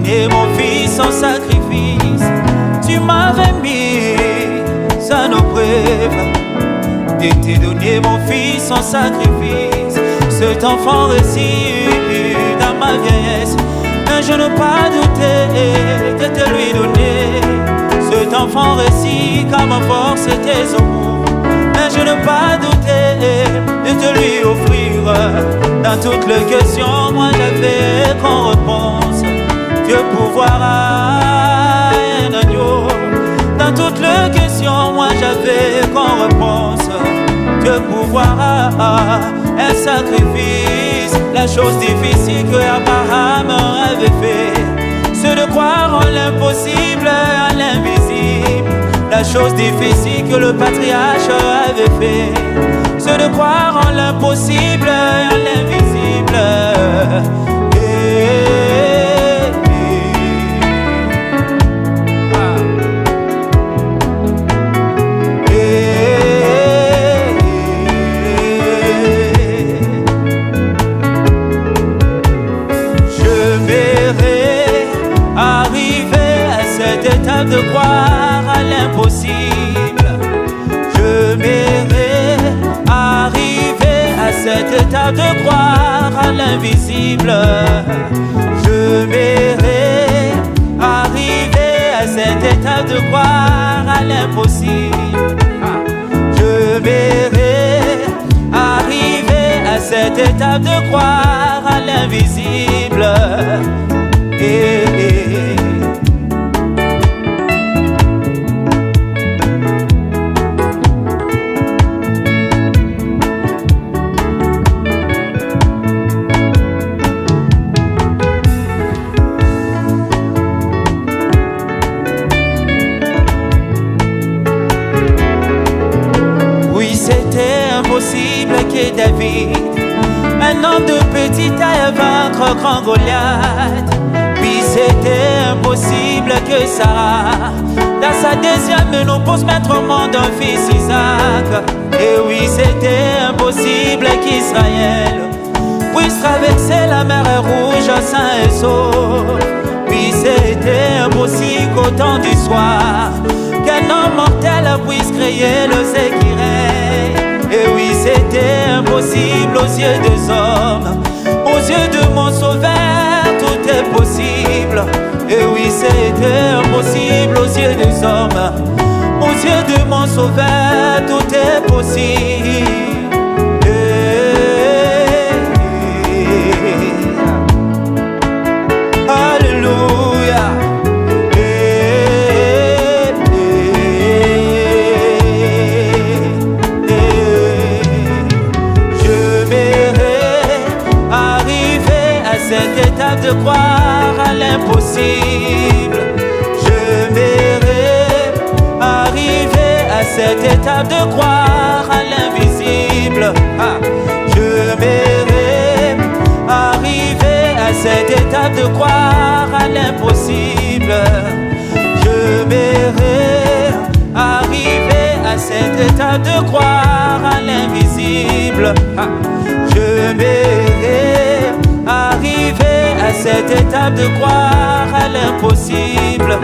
donné mon fils en sacrifice. Tu m'avais mis à nos preuves. Je t'ai donné mon fils en sacrifice. Cet enfant reçu dans ma vieillesse, mais je n'ai pas douté de te lui donner. Cet enfant reçu car ma force tes amours, mais je n'ai pas douté de te lui offrir. Dans toutes les questions, moi j'avais qu'en réponse Dieu pouvoir à un agneau. Dans toutes les questions, moi j'avais qu'en réponse Dieu pouvoir à un sacrifice. La chose difficile que Abraham avait fait, c'est de croire en l'impossible, à l'invisible. La chose difficile que le patriarche avait fait, c'est de croire en l'impossible, à l'invisible. De croire à l'impossible, je m'aimerais arriver à cette étape de croire à l'invisible. Je m'aimerais arriver à cette étape de croire à l'impossible. Je m'aimerais arriver à cette étape de croire à l'invisible. Impossible que David, un homme de petite taille, vaincre grand Goliath. Puis c'était impossible que Sarah, dans sa deuxième ménopause, mettre au monde un fils Isaac. Et oui, c'était impossible qu'Israël puisse traverser la mer Rouge sain et sauf. Puis c'était impossible qu'au temps du soir, qu'un homme mortel puisse créer le sécurité. Et oui, c'était impossible aux yeux des hommes, aux yeux de mon sauveur, tout est possible. Et oui, c'était impossible aux yeux des hommes, aux yeux de mon sauveur, tout est possible. Alléluia. Cette étape de croire à l'impossible, je m'aimerais arriver à cette étape de croire à l'invisible. Je m'aimerais arriver à cette étape de croire à l'impossible. Je m'aimerais arriver à cette étape de croire à l'invisible. Je m'aimerais arriver à cette étape de croire à l'impossible.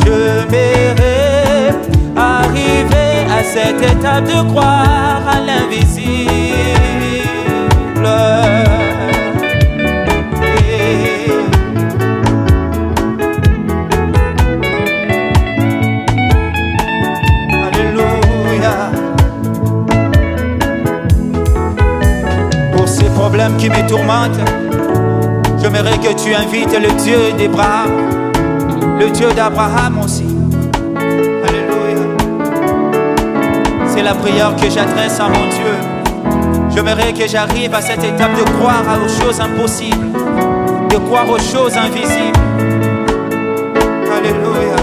Je m'aimerais arriver à cette étape de croire à l'invisible. Alléluia. Pour ces problèmes qui me tourmentent, j'aimerais que tu invites le Dieu d'Abraham, le Dieu d'Abraham aussi. Alléluia. C'est la prière que j'adresse à mon Dieu. J'aimerais que j'arrive à cette étape de croire aux choses impossibles, de croire aux choses invisibles. Alléluia.